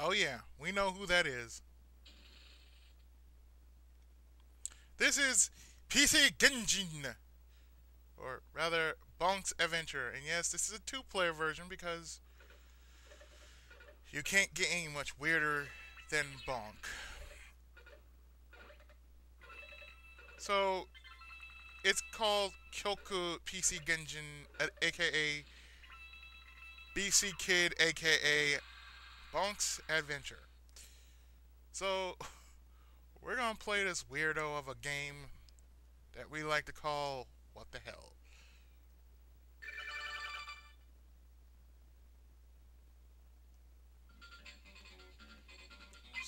Oh yeah, we know who that is. This is PC Genjin, or rather Bonk's Adventure. And yes, this is a two-player version because you can't get any much weirder than Bonk. So it's called Kyoku PC Genjin, aka BC Kid, aka Bonk's Adventure. So we're gonna play this weirdo of a game that we like to call What the Hell.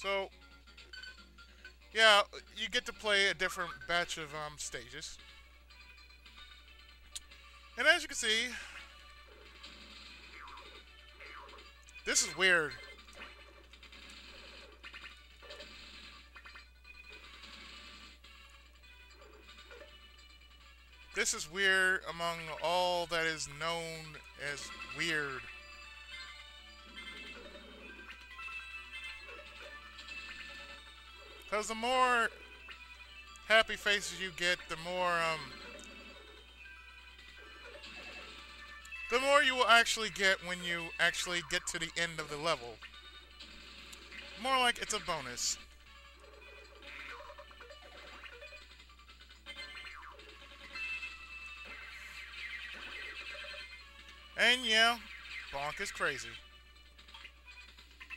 So yeah, you get to play a different batch of stages, and as you can see, this is weird. This is weird among all that is known as weird. Because the more happy faces you get, the more you will actually get when you actually get to the end of the level. More like it's a bonus. And yeah, Bonk is crazy.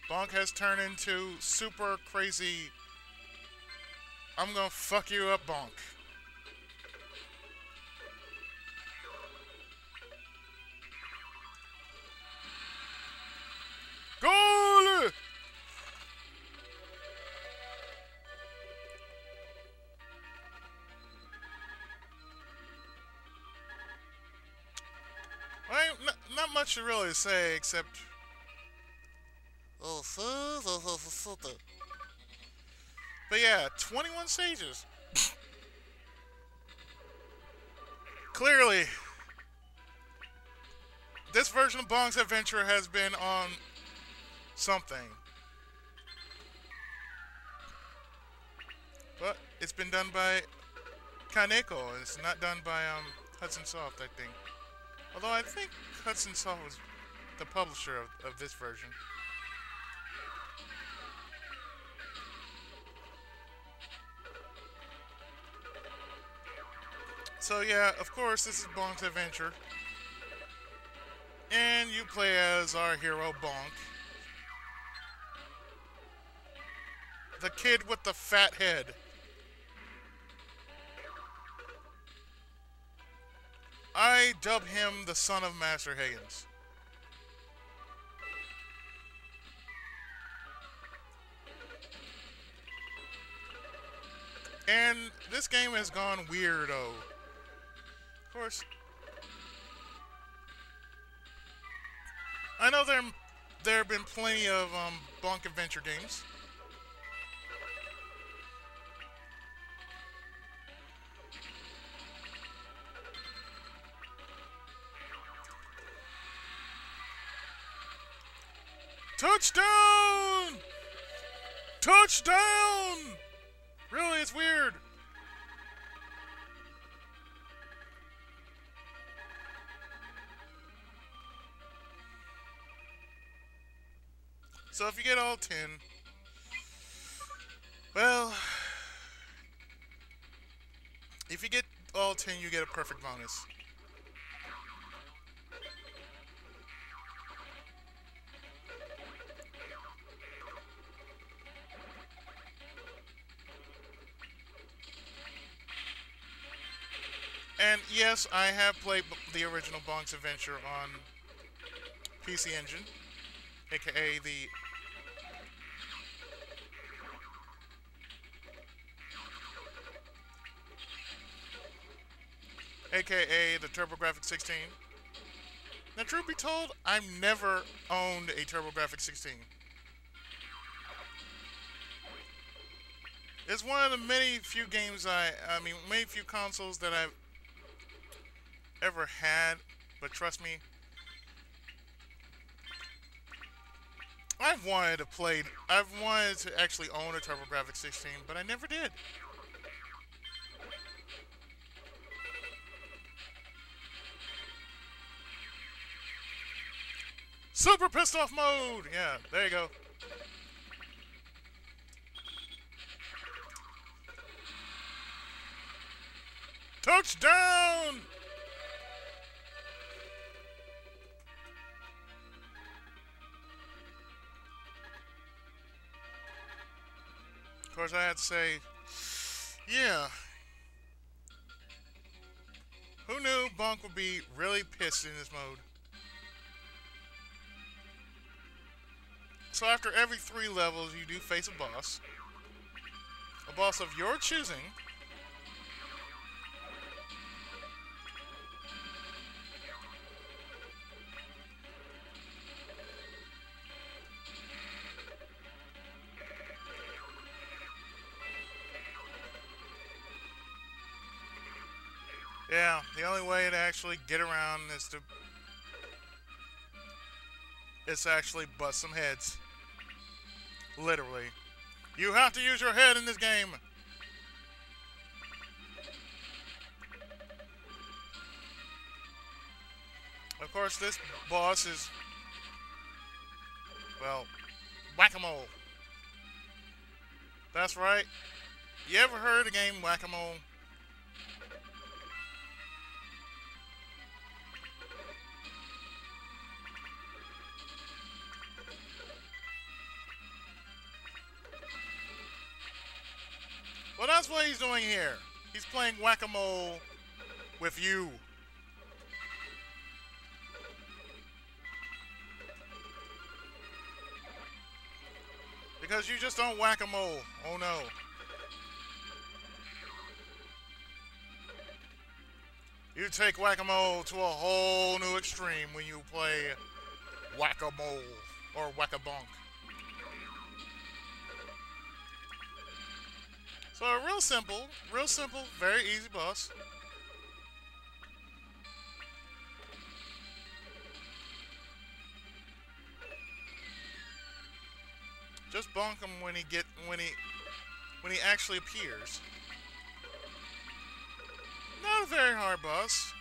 Bonk has turned into super crazy. I'm gonna fuck you up, Bonk. Goal! Well, not much to really say except. But yeah, 21 stages. Clearly, this version of Bonk's Adventure has been on something. But it's been done by Kaneko. It's not done by Hudson Soft, I think. Although I think Hudson Soft was the publisher of this version. So yeah, of course, this is Bonk's Adventure. And you play as our hero, Bonk. The kid with the fat head. I dub him the son of Master Higgins. And this game has gone weirdo. Of course, I know there have been plenty of Bonk Adventure games. Touchdown! Touchdown! Really, it's weird. So if you get all 10, well, if you get all 10, you get a perfect bonus. And yes, I have played the original Bonk's Adventure on PC Engine, aka the TurboGrafx 16. Now, truth be told, I've never owned a TurboGrafx 16. It's one of the many few games many few consoles that I've ever had, but trust me, I I've wanted to actually own a TurboGrafx 16, but I never did. Super pissed off mode! Yeah, there you go. Touchdown! Of course, I had to say, yeah. Who knew Bonk would be really pissed in this mode? So after every 3 levels, you do face a boss. A boss of your choosing. Yeah, the only way to actually get around is to actually bust some heads. Literally. You have to use your head in this game. Of course, this boss is, well, whack-a-mole. That's right. You ever heard the game whack-a-mole? Well, that's what he's doing here. He's playing whack-a-mole with you. Because you just don't whack-a-mole. Oh no. You take whack-a-mole to a whole new extreme when you play whack-a-mole or whack-a-bonk. So real simple, very easy boss. Just bonk him when he actually appears. Not a very hard boss.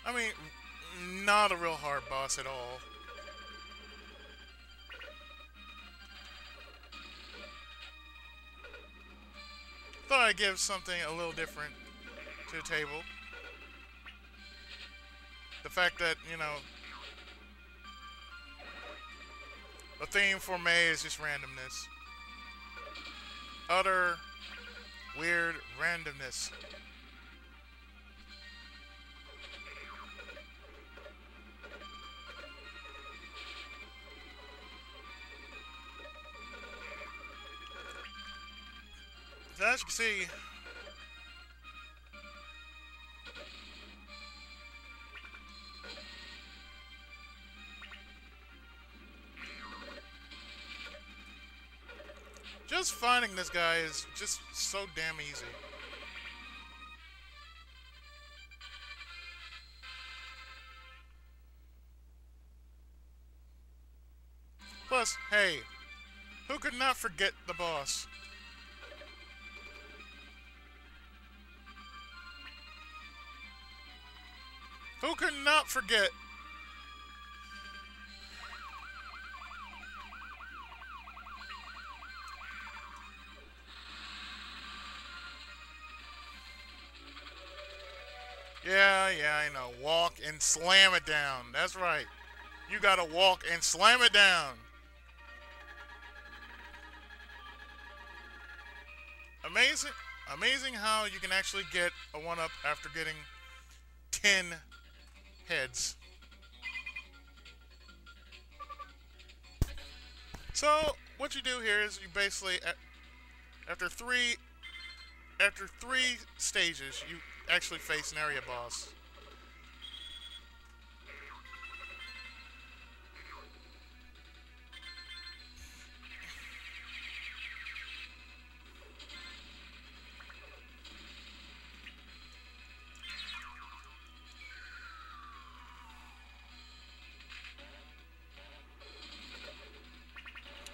I mean, not a real hard boss at all. Thought I'd give something a little different to the table. The fact that, you know, the theme for May is just randomness. Utter weird randomness. So as you can see, just finding this guy is just so damn easy. Plus, hey, who could not forget the boss? Who could not forget? Yeah, I know. Walk and slam it down. That's right. You gotta walk and slam it down. Amazing how you can actually get a 1-up after getting 10 heads. So what you do here is you basically, after three stages, you actually face an area boss.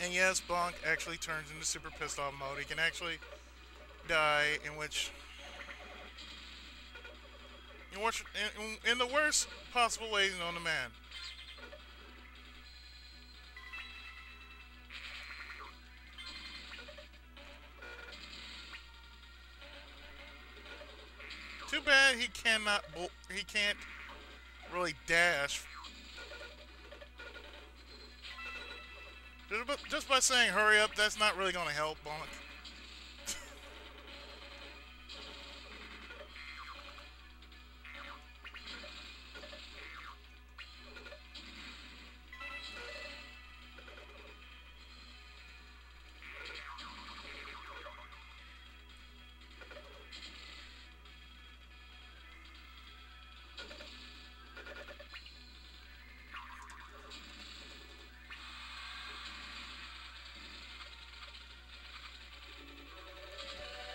And yes, Bonk actually turns into super pissed off mode. He can actually die, in the worst possible ways known to man. Too bad he can't really dash. Just by saying hurry up, that's not really going to help Bonk.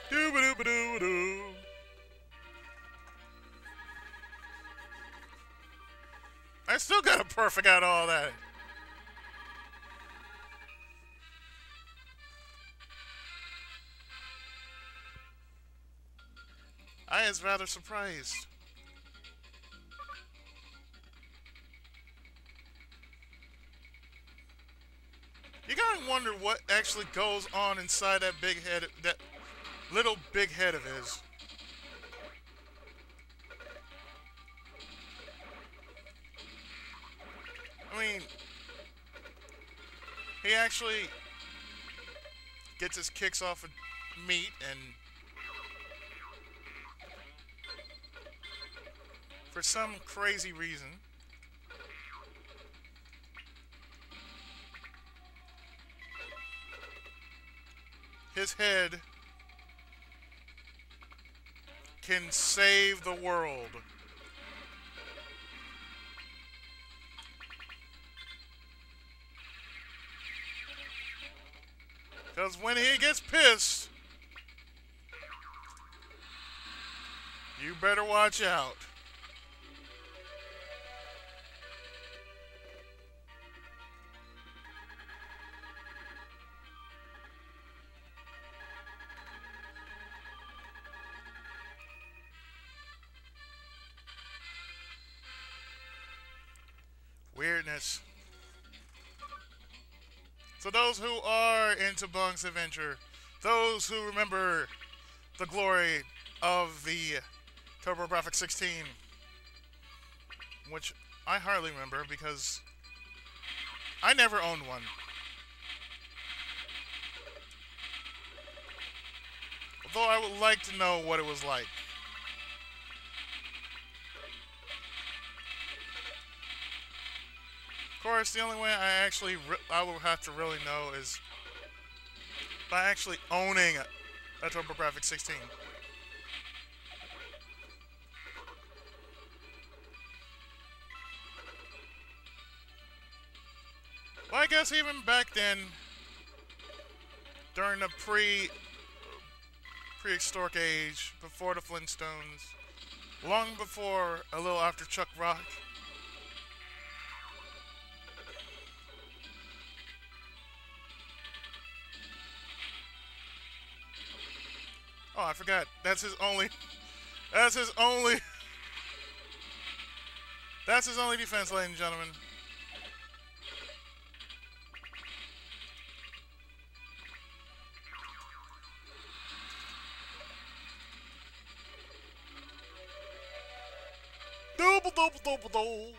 Doo-ba-doo-ba-doo-ba-doo. I still got a perfect out of all that. I was rather surprised. You gotta wonder what actually goes on inside that big head, that little big head of his. I mean, he actually gets his kicks off of meat, and for some crazy reason, his head can save the world. Because when he gets pissed, you better watch out. Weirdness. So those who are into Bonk's adventure, those who remember the glory of the TurboGrafx 16, which I hardly remember because I never owned one. Although I would like to know what it was like. Of course, the only way I will have to really know is by actually owning a TurboGrafx 16. Well, I guess even back then, during the prehistoric age, before the Flintstones, long before a little after Chuck Rock, oh, I forgot. That's his only defense, ladies and gentlemen. Double, double, double, double.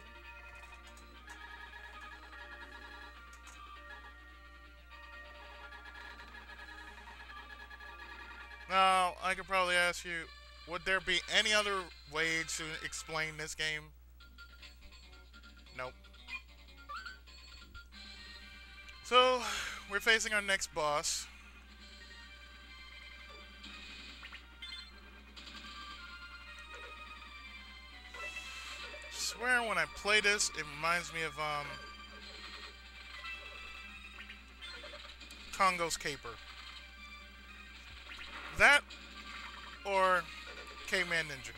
Now, I could probably ask you, would there be any other way to explain this game? Nope. So, we're facing our next boss. I swear when I play this, it reminds me of, Congo's Caper. That, or Caveman Ninja.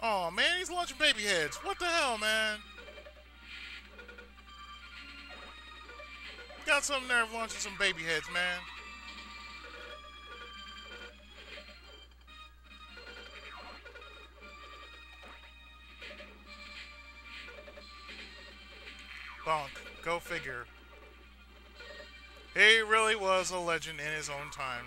Oh man, he's launching baby heads. What the hell, man? Got some nerve launching some baby heads, man. Bonk. Go figure. He really was a legend in his own time.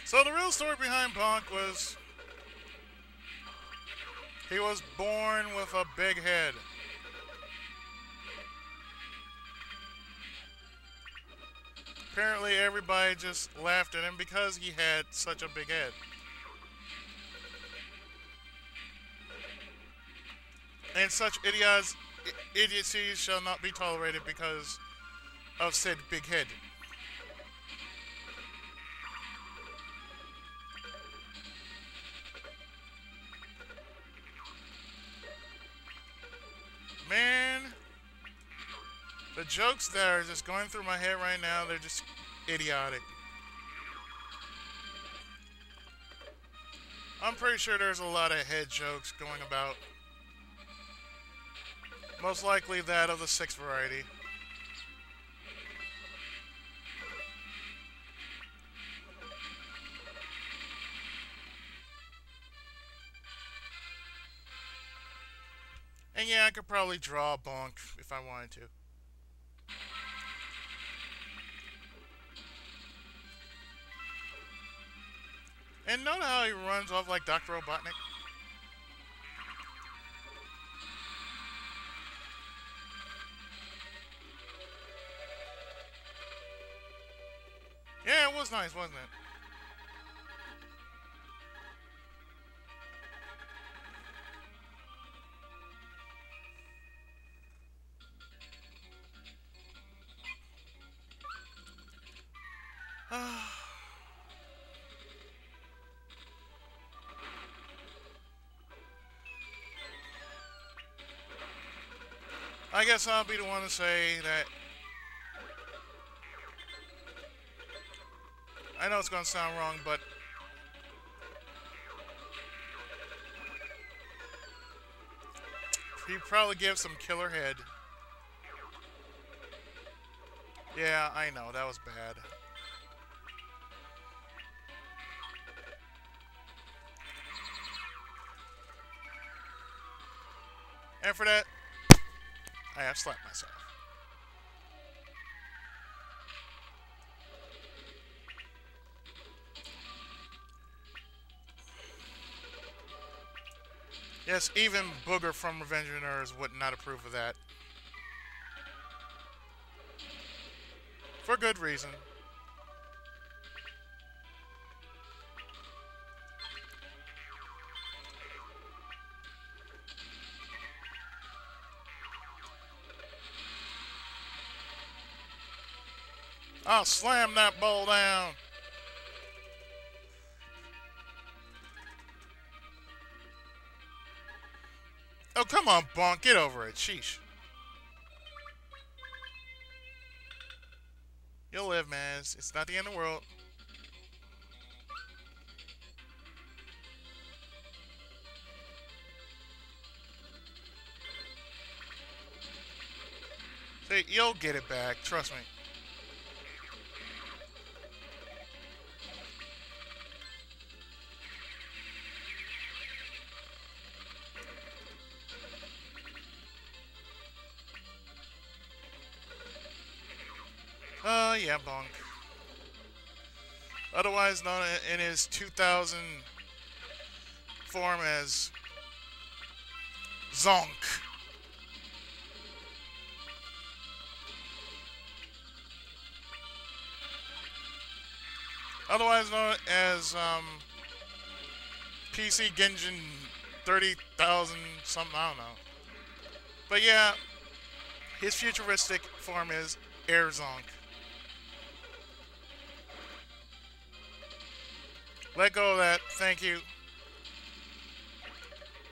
So the real story behind Bonk was he was born with a big head. Apparently everybody just laughed at him because he had such a big head. And such idiocy shall not be tolerated because of said big head. Man, the jokes that are just going through my head right now, they're just idiotic. I'm pretty sure there's a lot of head jokes going about. Most likely that of the 6th variety. And yeah, I could probably draw a Bonk if I wanted to. And note how he runs off like Dr. Robotnik? Yeah, it was nice, wasn't it? I guess I'll be the one to say that I know it's going to sound wrong, but he probably gives some killer head. Yeah, I know, that was bad. And for that, I have slapped myself. Yes, even Booger from Revenge of the Nerds would not approve of that. For good reason. I'll slam that bowl down. Oh, come on, Bonk. Get over it. Sheesh. You'll live, man. It's not the end of the world. See, you'll get it back. Trust me. Yeah, Bonk. Otherwise known in his 2000 form as Zonk. Otherwise known as PC Genjin 30,000 something, I don't know. But yeah, his futuristic form is Air Zonk. Let go of that. Thank you.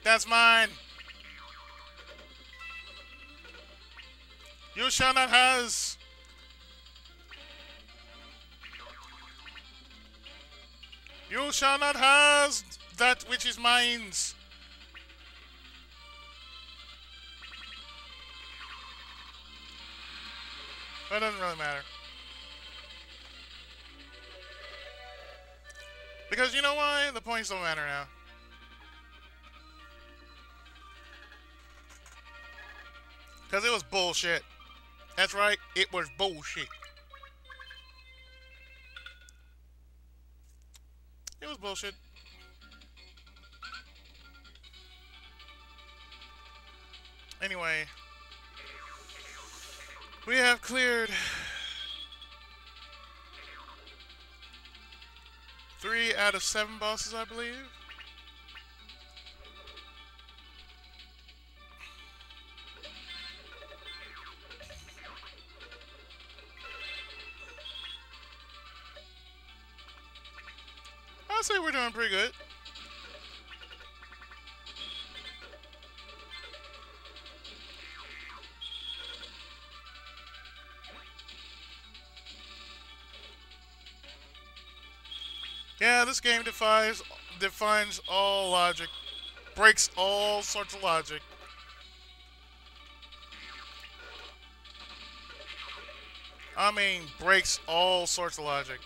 That's mine. You shall not has. You shall not has that which is mine. That doesn't really matter. Because you know why? The points don't matter now. Because it was bullshit. That's right, it was bullshit. It was bullshit. Anyway, we have cleared 3 out of 7 bosses, I believe. I'll say we're doing pretty good. Yeah, this game defines all logic, breaks all sorts of logic. I mean, breaks all sorts of logic.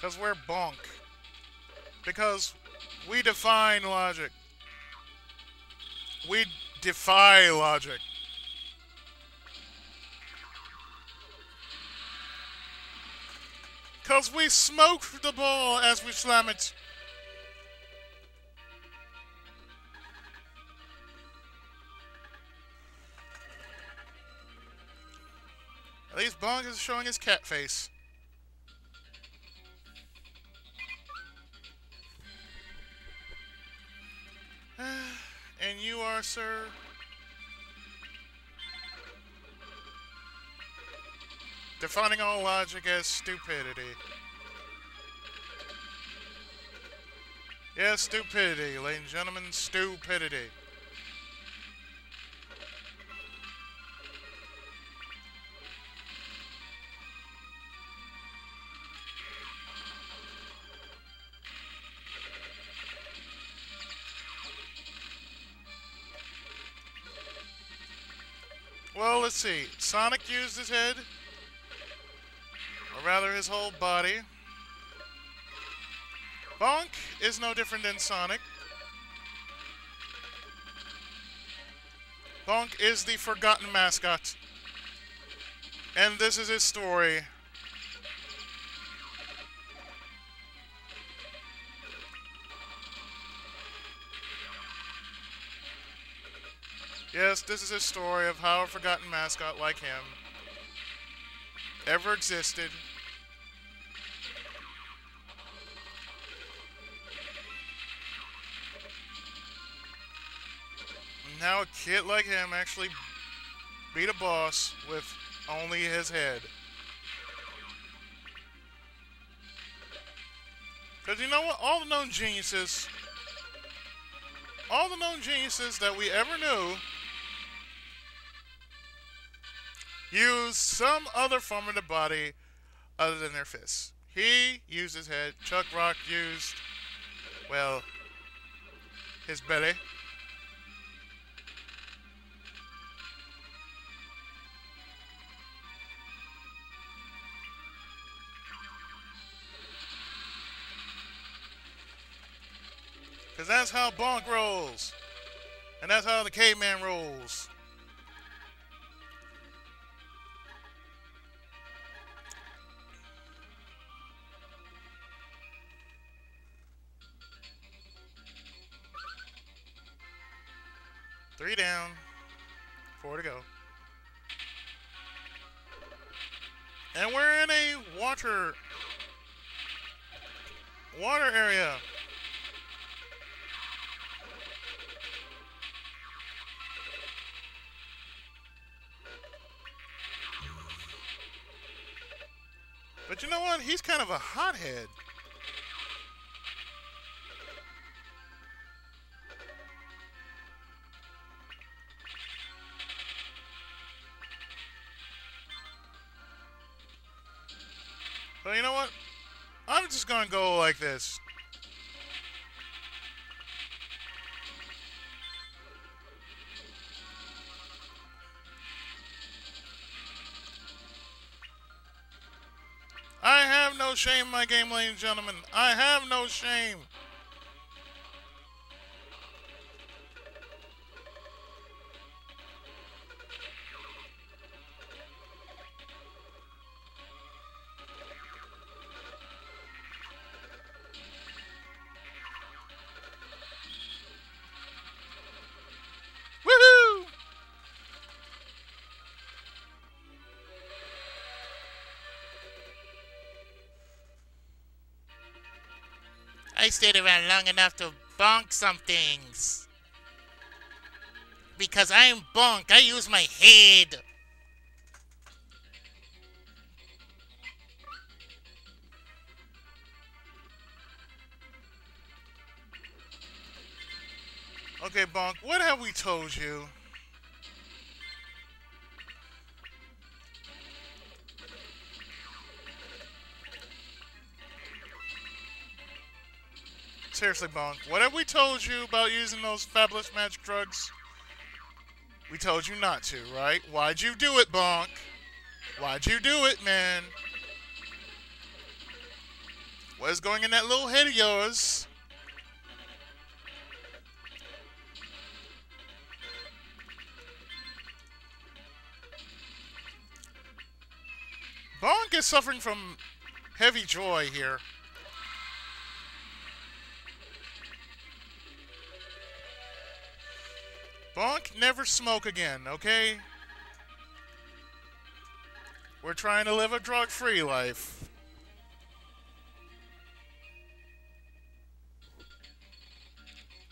Because we're Bonk. Because we define logic. We defy logic. Because we smoke the ball as we slam it. At least Bonk is showing his cat face. And you are, sir? Defining all logic as stupidity. Yes, stupidity, ladies and gentlemen, stupidity. Well, let's see. Sonic used his head, or rather his whole body. Bonk is no different than Sonic. Bonk is the forgotten mascot. And this is his story. Yes, this is his story of how a forgotten mascot like him ever existed. And how a kid like him actually beat a boss with only his head. Because you know what? All the known geniuses that we ever knew use some other form of the body other than their fists. He used his head. Chuck Rock used, well, his belly. Because that's how Bonk rolls. And that's how the caveman rolls. Three down, 4 to go. And we're in a water area. But you know what? He's kind of a hothead. But you know what? I'm just gonna go like this. I have no shame in my game, ladies and gentlemen. I have no shame. Woohoo! I stayed around long enough to bonk some things. Because I'm Bonk, I use my head. Okay, Bonk, what have we told you? Seriously, Bonk, what have we told you about using those fabulous magic drugs? We told you not to, right? Why'd you do it, Bonk? Why'd you do it, man? What is going in that little head of yours? Bonk is suffering from heavy joy here. Bonk, never smoke again, okay? We're trying to live a drug-free life.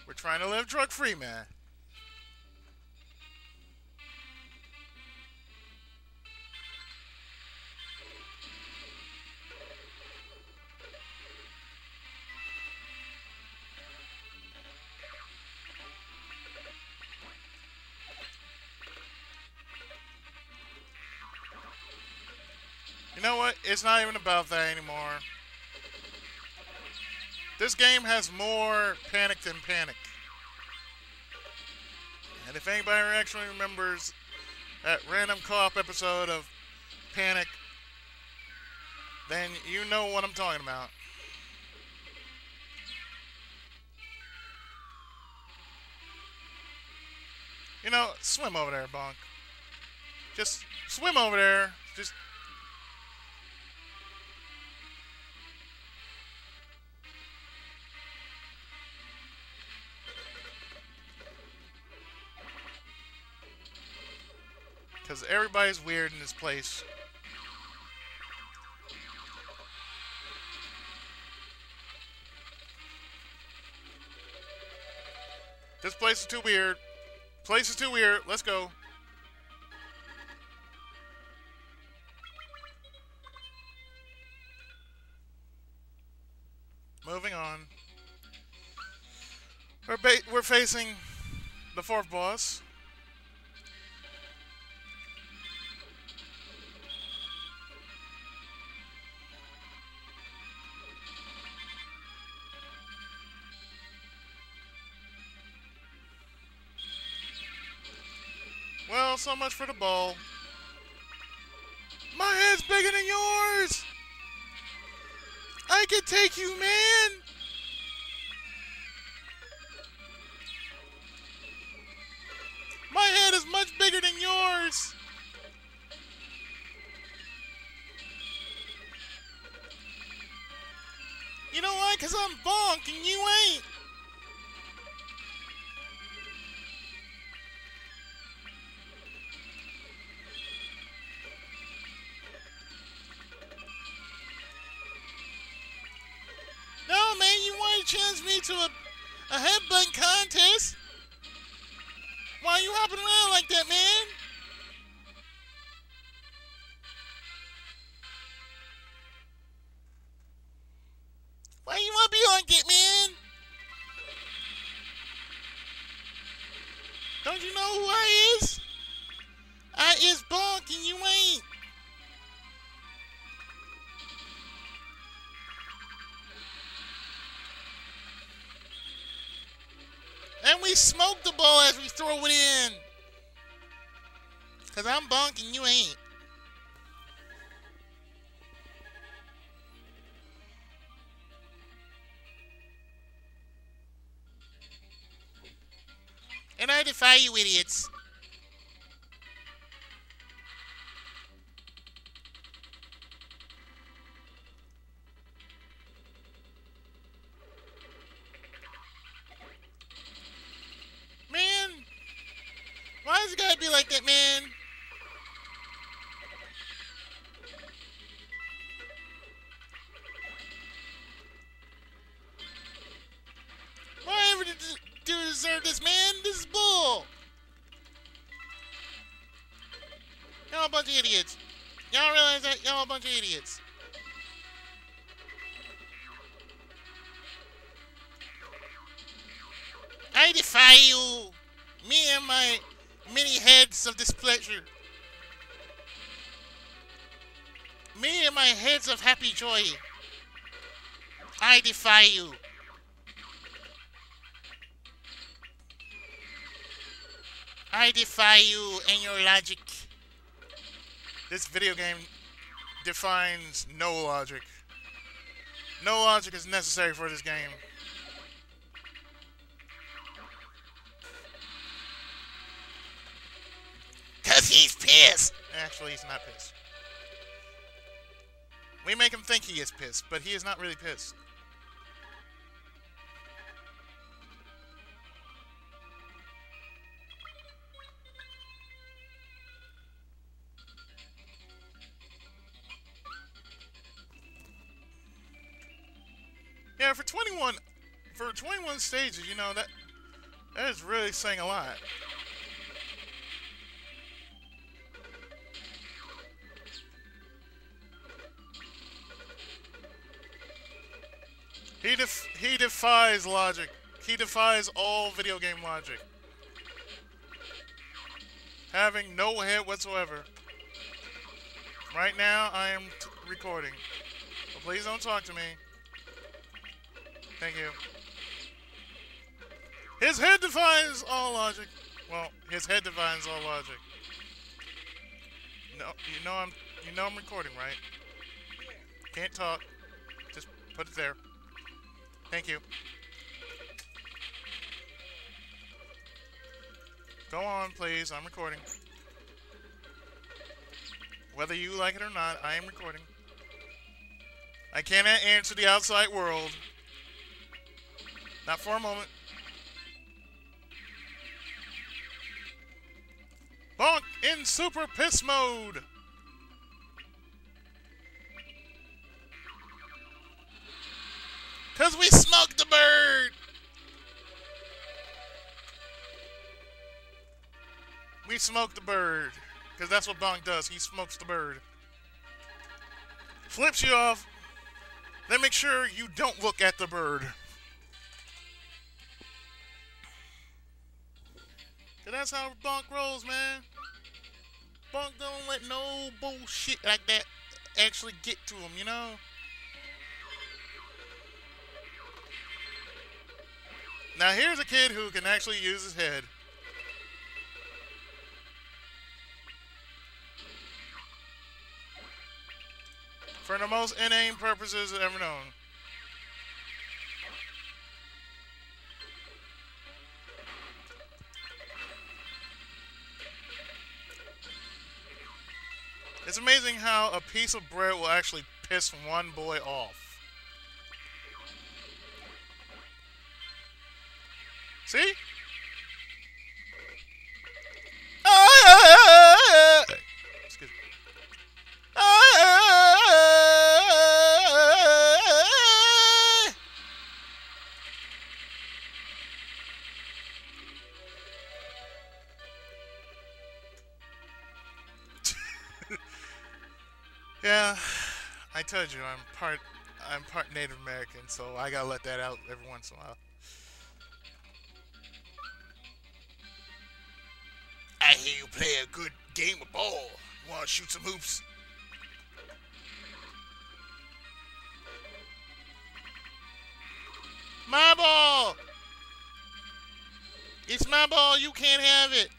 We're trying to live drug-free, man. You know what? It's not even about that anymore. This game has more panic than panic. And if anybody actually remembers that random co-op episode of Panic, then you know what I'm talking about. You know, swim over there, Bonk. Just swim over there. Just... because everybody's weird in this place. This place is too weird. Place is too weird. Let's go. Moving on. We're facing the fourth boss. Well, so much for the ball. My head's bigger than yours! I can take you, man! My head is much bigger than yours! You know why? Because I'm Bonk and you ain't! challenge me to a headbutt contest? Why are you hopping around like that, man? Why you wanna be like that, man? Don't you know who I is? I is Bonk and you ain't. And we smoke the ball as we throw it in. Cause I'm Bonk and you ain't. And I defy you idiots. Man, why does it gotta be like that, man? Why ever do you deserve this, man? This is bull. Y'all a bunch of idiots. Y'all realize that? Y'all a bunch of idiots. I defy you. Me and my many heads of displeasure. Me and my heads of happy joy. I defy you. I defy you and your logic. This video game defines no logic. No logic is necessary for this game. Cause he's pissed. Actually, he's not pissed. We make him think he is pissed, but he is not really pissed. Yeah, for 21 stages, you know, that is really saying a lot. He defies logic. He defies all video game logic. Having no head whatsoever. Right now, I am recording. So please don't talk to me. Thank you. His head defies all logic. Well, his head defies all logic. No, you know I'm recording, right? Can't talk. Just put it there. Thank you. Go on, please. I'm recording. Whether you like it or not, I am recording. I cannot answer the outside world. Not for a moment. Bonk in super piss mode. Cause we smoked the bird. We smoked the bird. Cause that's what Bonk does. He smokes the bird. Flips you off. Then make sure you don't look at the bird. Cause that's how Bonk rolls, man. Bonk don't let no bullshit like that actually get to him, you know? Now here's a kid who can actually use his head. For the most inane purposes ever known. It's amazing how a piece of bread will actually piss one boy off. See? Excuse me. I told you I'm part Native American, so I gotta let that out every once in a while. I hear you play a good game of ball. Want to shoot some hoops? My ball! It's my ball. You can't have it.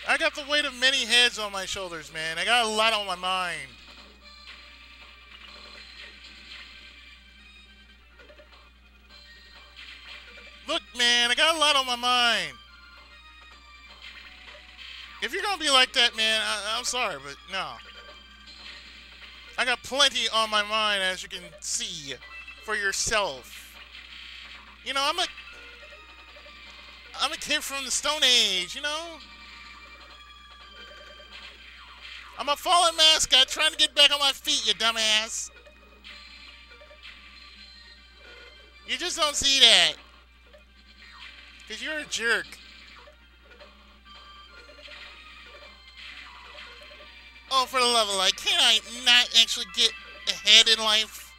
I got the weight of many heads on my shoulders, man. I got a lot on my mind. Look, man, I got a lot on my mind. If you're gonna be like that, man, I'm sorry, but no. I got plenty on my mind, as you can see for yourself. You know, I'm a kid from the Stone Age, you know? I'm a fallen mascot trying to get back on my feet, you dumbass. You just don't see that. Because you're a jerk. Oh, for the love of light, can't I not actually get ahead in life?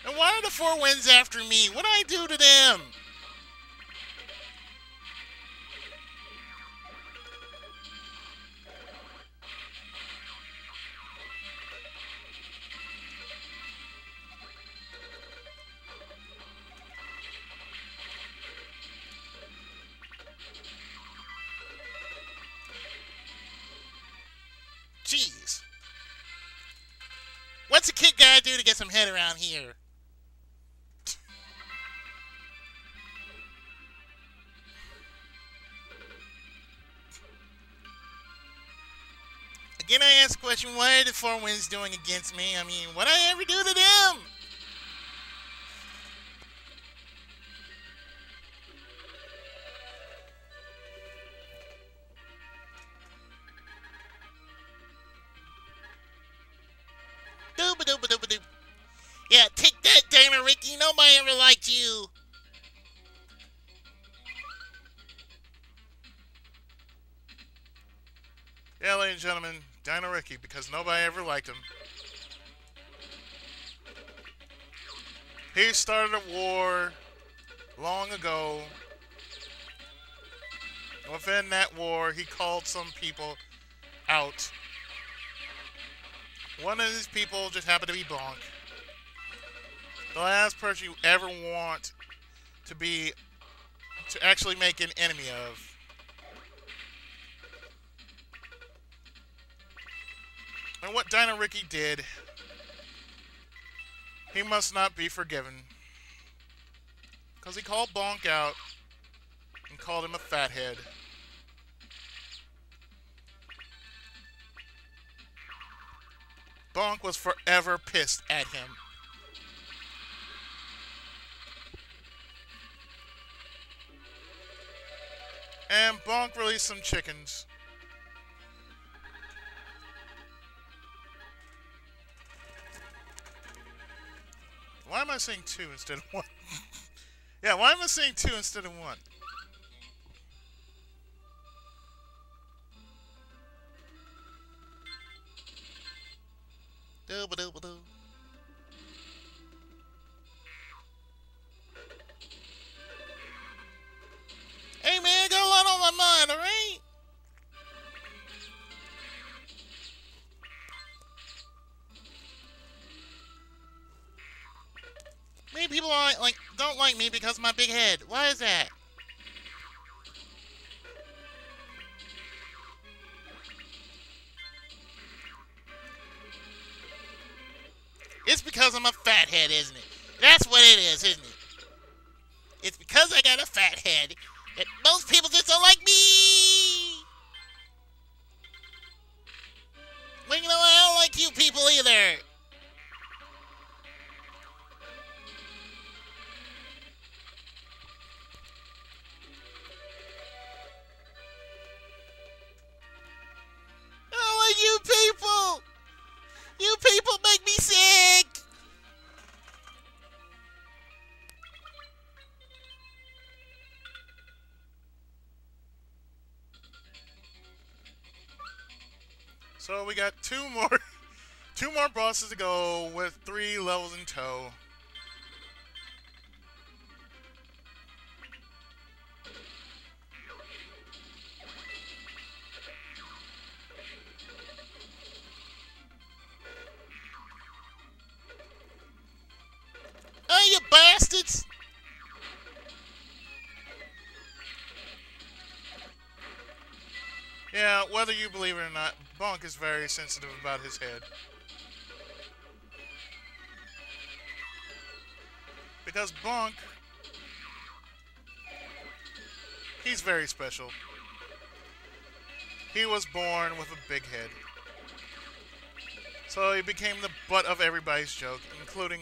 And why are the Four Winds after me? What did I do to them? Jeez. What's a kid gotta do to get some head around here? Again, I ask the question, what are the Four Winds doing against me? I mean, what did I ever do to them? Dooba-dooba-dooba-doo. Yeah, take that, Dana Ricky. Nobody ever liked you. Yeah, ladies and gentlemen, Dino Ricky, because nobody ever liked him. He started a war long ago. Within that war, he called some people out. One of these people just happened to be Bonk. The last person you ever want to actually make an enemy of. And what Dino Ricky did, he must not be forgiven. Because he called Bonk out and called him a fathead. Bonk was forever pissed at him. And Bonk released some chickens. Why am I saying two instead of one? Yeah, why am I saying two instead of one? Doo-ba-doo-ba-doo. Hey man, I got a lot on my mind, alright? Many people don't like me because of my big head. Why is that? It's because I'm a fathead, isn't it? That's what it is, isn't it? It's because I got a fat head that most people just don't like me. Well, you know what? I don't like you people either. I don't like you people. You people make me sick. So we got two more, two more bosses to go with 3 levels in tow. Hey, you bastards! Yeah, whether you believe it or not, Bonk is very sensitive about his head. Because Bonk, he's very special. He was born with a big head. So he became the butt of everybody's joke, including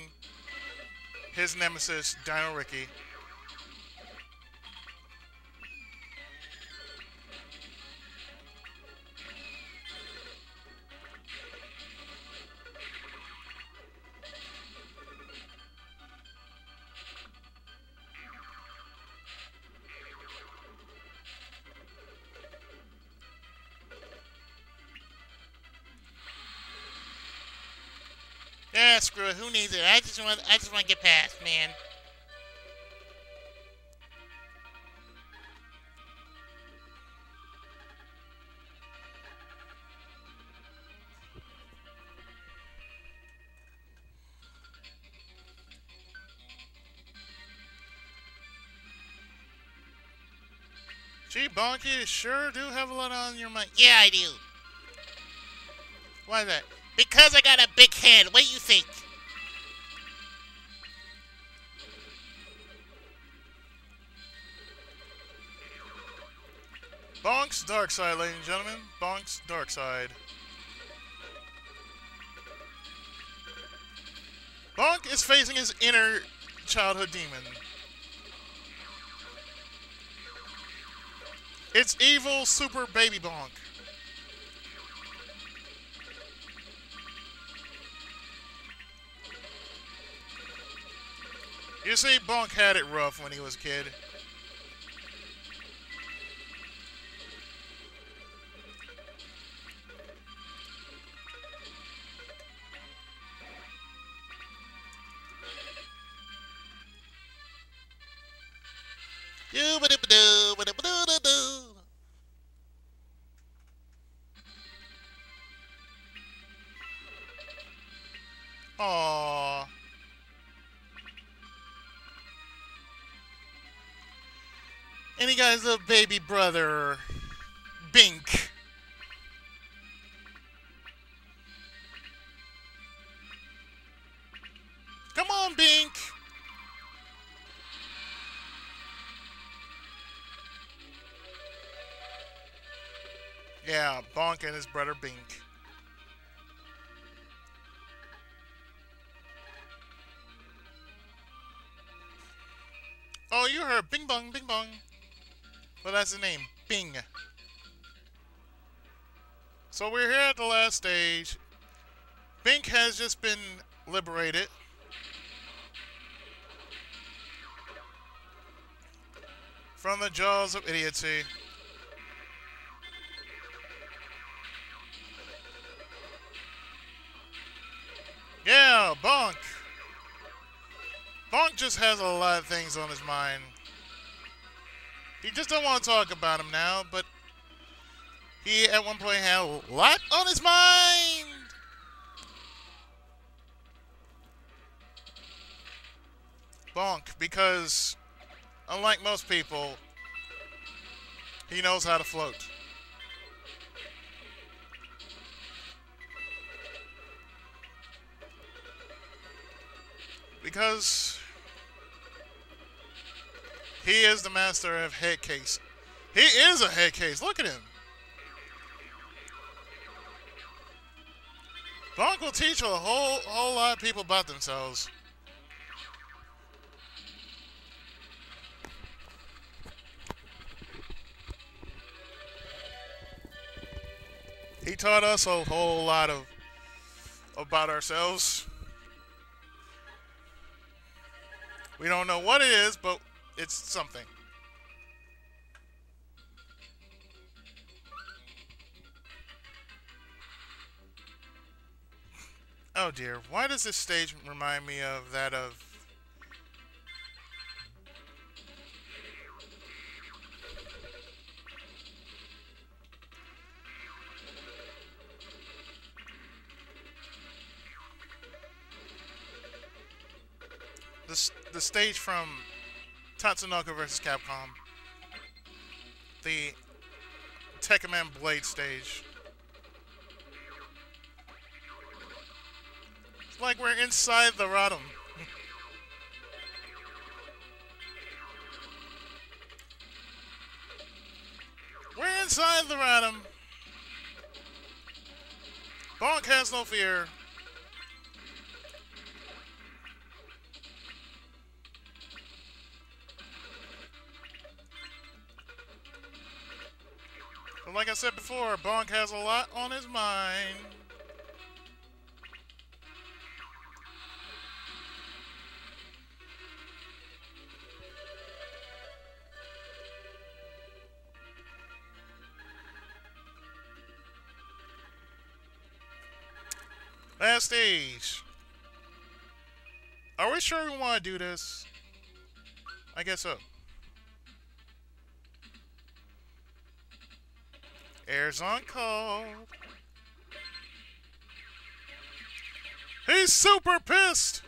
his nemesis, Dino Ricky. Yeah, screw it. Who needs it? I just want to get past, man. Gee, Bonk, you sure do have a lot on your mind. Yeah, I do. Why that? Because I got a big head. What do you think? Bonk's dark side, ladies and gentlemen. Bonk's dark side. Bonk is facing his inner childhood demon. It's evil super baby Bonk. You see, Bonk had it rough when he was a kid. Aww. And he got his little baby brother, Bink. Come on, Bink. Yeah, Bonk and his brother Bink. Oh, you heard bing bong, bing bong. Well, that's the name, Bing. So we're here at the last stage. Bink has just been liberated. From the jaws of idiocy. Yeah, Bonk. Bonk just has a lot of things on his mind. He just don't want to talk about them now, but he at one point had a lot on his mind. Bonk, because unlike most people, he knows how to float. Because he is the master of headcase. He is a headcase. Look at him. Bonk will teach a whole lot of people about themselves. He taught us a whole lot about ourselves. We don't know what it is, but it's something. Oh dear, why does this stage remind me of that of... the stage from Tatsunoko vs. Capcom. The Tekkaman Blade stage. It's like we're inside the Rotom. We're inside the Rotom. Bonk has no fear. But like I said before, Bonk has a lot on his mind. Last stage. Are we sure we want to do this? I guess so. Air's on call. He's super pissed.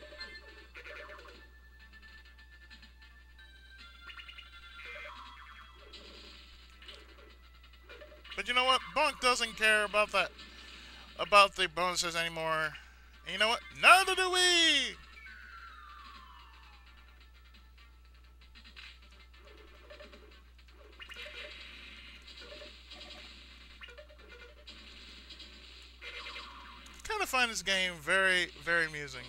But you know what? Bonk doesn't care about that. About the bonuses anymore. And you know what? Neither do we! Kind of find this game very, very amusing.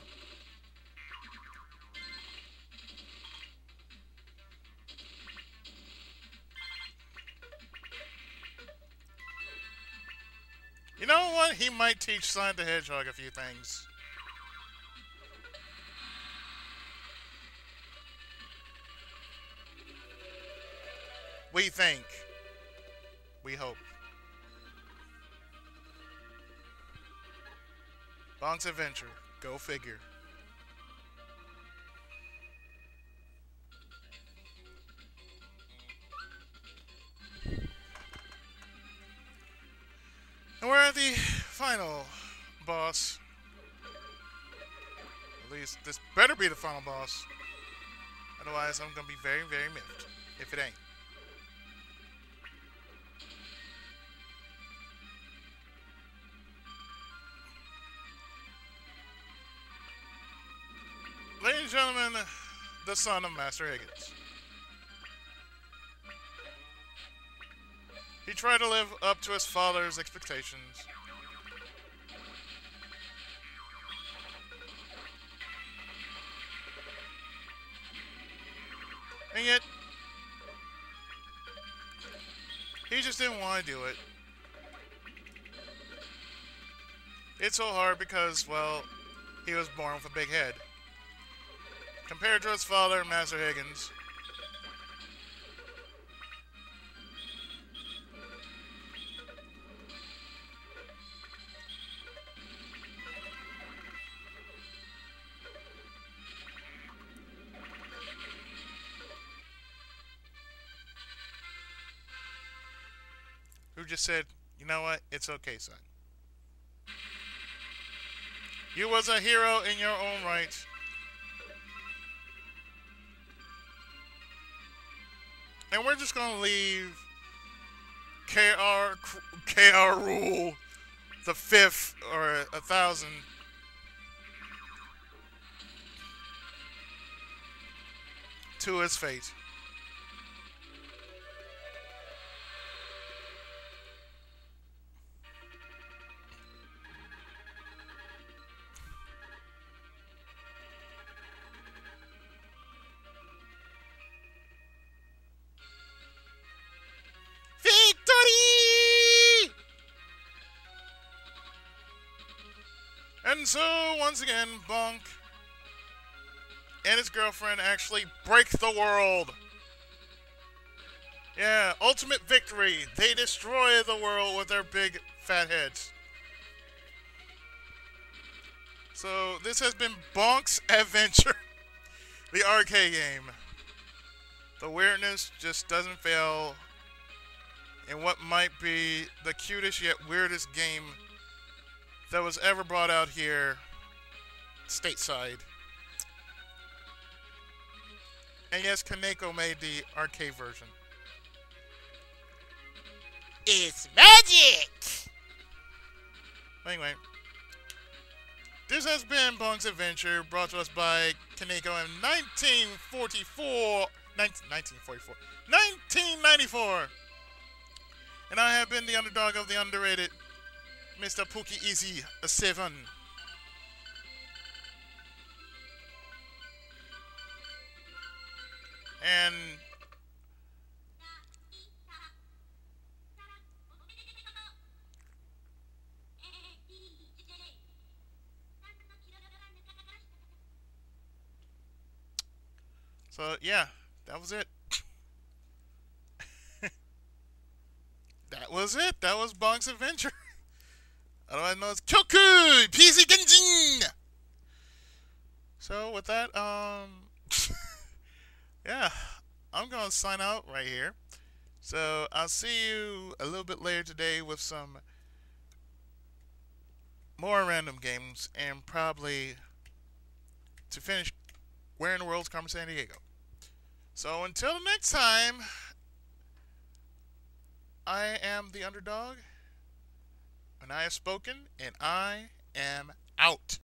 You know what? He might teach Sonic the Hedgehog a few things. We think. We hope. Bonk's Adventure. Go figure. And we're at the final boss. At least this better be the final boss. Otherwise, I'm gonna be very, very miffed if it ain't. Ladies and gentlemen, the son of Master Higgins. He tried to live up to his father's expectations. And yet, he just didn't want to do it. It's so hard because, well, he was born with a big head. Compared to his father, Master Higgins. Who just said, you know what, it's okay, son. You was a hero in your own right. And we're just gonna leave KR Rule the 5th or 1,000 to his fate. And so, once again, Bonk and his girlfriend actually break the world. Yeah, ultimate victory. They destroy the world with their big fat heads. So this has been Bonk's Adventure, the arcade game. The weirdness just doesn't fail in what might be the cutest yet weirdest game that was ever brought out here stateside. And yes, Kaneko made the arcade version. It's magic! Anyway, this has been Bonk's Adventure, brought to us by Kaneko in 1994. And I have been the underdog of the underrated, Mr. Pookie Easy 7. And so yeah, that was it. That was it. That was Bonk's Adventure. Otherwise known as Kyoku PC Genjin. So with that, yeah, I'm gonna sign out right here. So I'll see you a little bit later today with some more random games and probably to finish Where in the World's Carmen San Diego. So until the next time, I am the underdog, and I have spoken, and I am out.